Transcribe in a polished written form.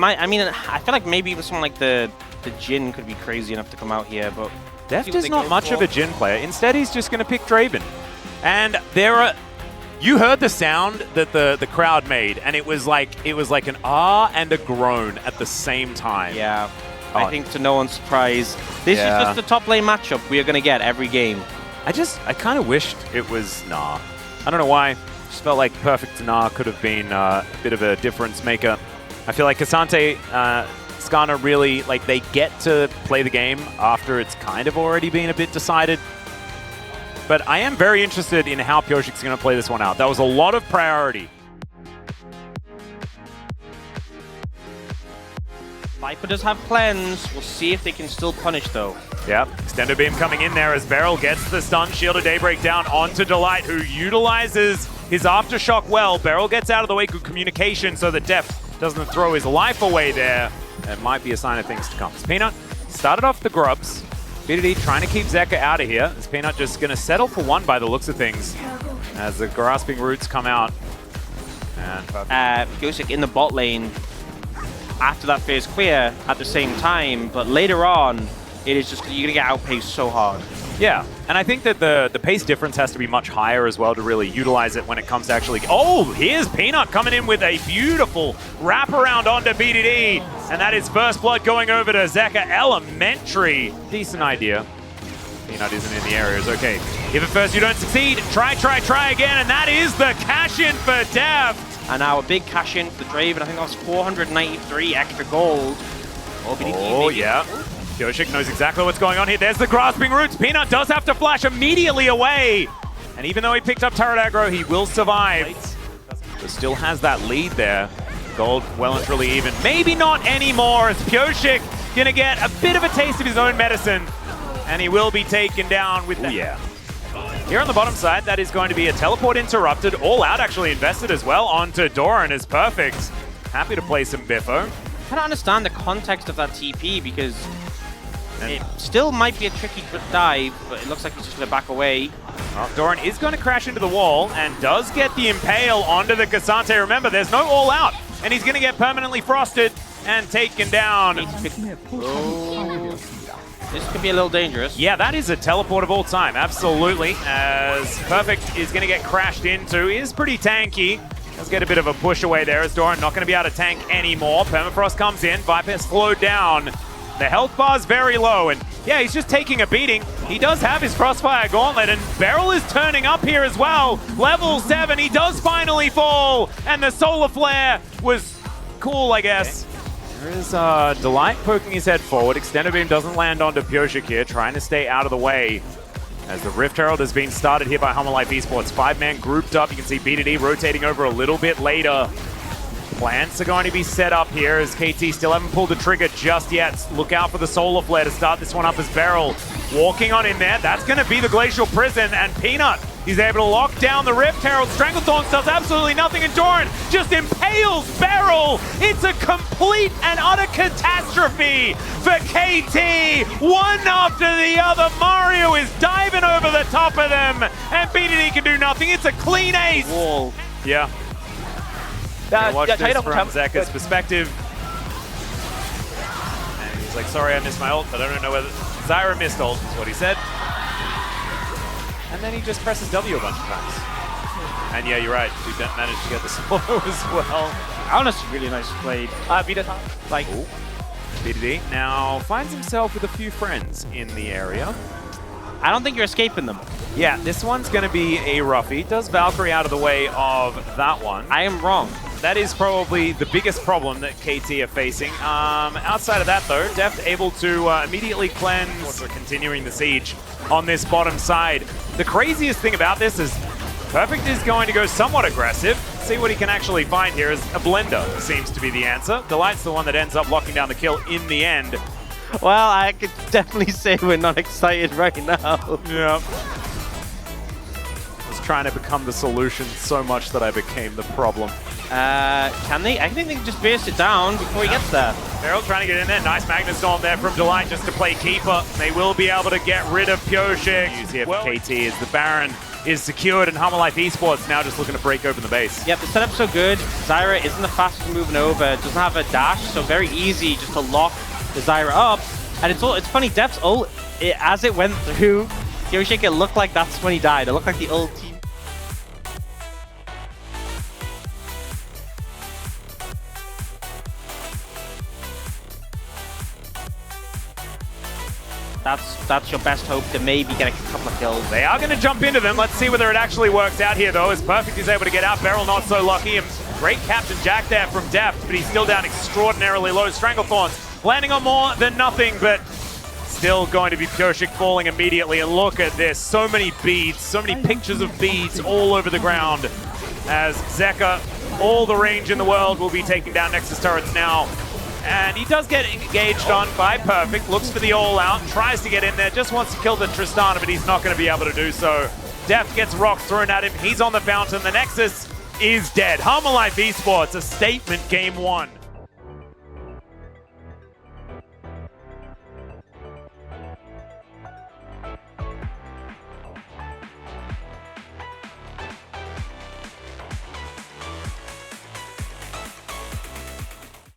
I mean, I feel like maybe with someone like the Jhin could be crazy enough to come out here, but Deft is not much of a Jhin player. Instead, he's just going to pick Draven. And you heard the sound that the crowd made, and it was like an ah and a groan at the same time. Yeah, I think to no one's surprise, this is just the top lane matchup we are going to get every game. I kind of wished it was Nah. I don't know why. Just felt like PerfecT Nah could have been a bit of a difference maker. I feel like K'Sante, Skarner really, like, they get to play the game after it's kind of already been a bit decided. But I am very interested in how PerfecT's going to play this one out. That was a lot of priority. Viper does have cleanse. We'll see if they can still punish, though. Yep, Extendo Beam coming in there as Beryl gets the stun shield of Daybreak down onto Delight, who utilizes his Aftershock well. Beryl gets out of the way, good communication, so that Deft doesn't throw his life away there. That might be a sign of things to come. Peanut started off the grubs. BDD trying to keep Zeka out of here. Is Peanut just going to settle for one by the looks of things as the grasping roots come out. And Gosik in the bot lane after that phase clear at the same time, but later on, it is just, you're going to get outpaced so hard. Yeah, and I think that the pace difference has to be much higher as well to really utilize it when it comes to actually... Oh, here's Peanut coming in with a beautiful wraparound onto BDD, and that is first blood going over to Zeka Elementary. Decent idea. Peanut isn't in the areas. Okay, if at first you don't succeed, try again, and that is the cash-in for Deft. And now a big cash-in for Draven. I think that was 493 extra gold. Oh, yeah. Yoshik knows exactly what's going on here. There's the grasping roots. Peanut does have to flash immediately away. And even though he picked up turret aggro, he will survive. But still has that lead there. Gold well and truly even. Maybe not anymore as Pyoshik gonna get a bit of a taste of his own medicine. And he will be taken down with that. Yeah. Here on the bottom side, that is going to be a teleport interrupted. All out actually invested as well onto Doran as PerfecT. Happy to play some Biffo. I don't understand the context of that TP because it still might be a tricky dive, but it looks like he's just going to back away. Well, Doran is going to crash into the wall and does get the Impale onto the K'Sante. Remember, there's no all out, and he's going to get permanently frosted and taken down. Oh. This could be a little dangerous. Yeah, that is a teleport of all time, absolutely. As PerfecT is going to get crashed into. He is pretty tanky. Let's get a bit of a push away there as Doran not going to be able to tank anymore. Permafrost comes in, Viper's slowed down. The health bar's very low, and yeah, he's just taking a beating. He does have his Crossfire Gauntlet, and Beryl is turning up here as well. Level 7, he does finally fall, and the Solar Flare was cool, I guess. There is Delight poking his head forward. Extended Beam doesn't land onto Pyoshik here, trying to stay out of the way. As the Rift Herald has been started here by Hummer Life Esports. 5-man grouped up. You can see BDD rotating over a little bit later. Plants are going to be set up here as KT still haven't pulled the trigger just yet. Look out for the Solar Flare to start this one up as Beryl walking on in there. That's going to be the Glacial Prison, and Peanut, he's able to lock down the Rift Herald. Stranglethorns does absolutely nothing, and Doran just impales Beryl. It's a complete and utter catastrophe for KT. One after the other, Mario is diving over the top of them, and BDD can do nothing. It's a clean ace. Whoa. Yeah. Watch this from Zeka's perspective. And he's like, sorry, I missed my ult, but I don't know whether... Zyra missed ult, is what he said. And then he just presses W a bunch of times. And yeah, you're right, he managed to get the swallow as well. Honestly, really nice played. Like, BDD now finds himself with a few friends in the area. I don't think you're escaping them. Yeah, this one's going to be a roughie. Does Valkyrie out of the way of that one? I am wrong. That is probably the biggest problem that KT are facing. Outside of that, though, Deft able to immediately cleanse, continuing the siege on this bottom side. The craziest thing about this is PerfecT is going to go somewhat aggressive. See what he can actually find here as a blender seems to be the answer. Delight's the one that ends up locking down the kill in the end. Well, I could definitely say we're not excited right now. Yeah. I was trying to become the solution so much that I became the problem. Can they? I think they can just base it down before he gets there. Beryl trying to get in there. Nice Magnus Storm there from Delight just to play keeper. They will be able to get rid of PerfecT. Use here for KT as the Baron is secured, and Hammer Life Esports now just looking to break open the base. Yep, the setup's so good. Zyra isn't the fastest moving over. Doesn't have a dash, so very easy just to lock the Zyra up. And it's funny, Def's ult, as it went through Yoshik, it looked like that's when he died. It looked like the old team. That's your best hope to maybe get a couple of kills. They are going to jump into them. Let's see whether it actually works out here, though, as PerfecT is able to get out. Beryl not so lucky. And great Captain Jack there from Def, but he's still down extraordinarily low. Stranglethorns landing on more than nothing, but still going to be PerfecT falling immediately. And look at this. So many beads, so many pictures of beads all over the ground as Zeka, all the range in the world, will be taking down Nexus turrets now. And he does get engaged on by PerfecT, looks for the all-out, tries to get in there, just wants to kill the Tristana, but he's not going to be able to do so. Def gets rocks thrown at him, he's on the fountain, the Nexus is dead. Hammer Life Esports, a statement game 1.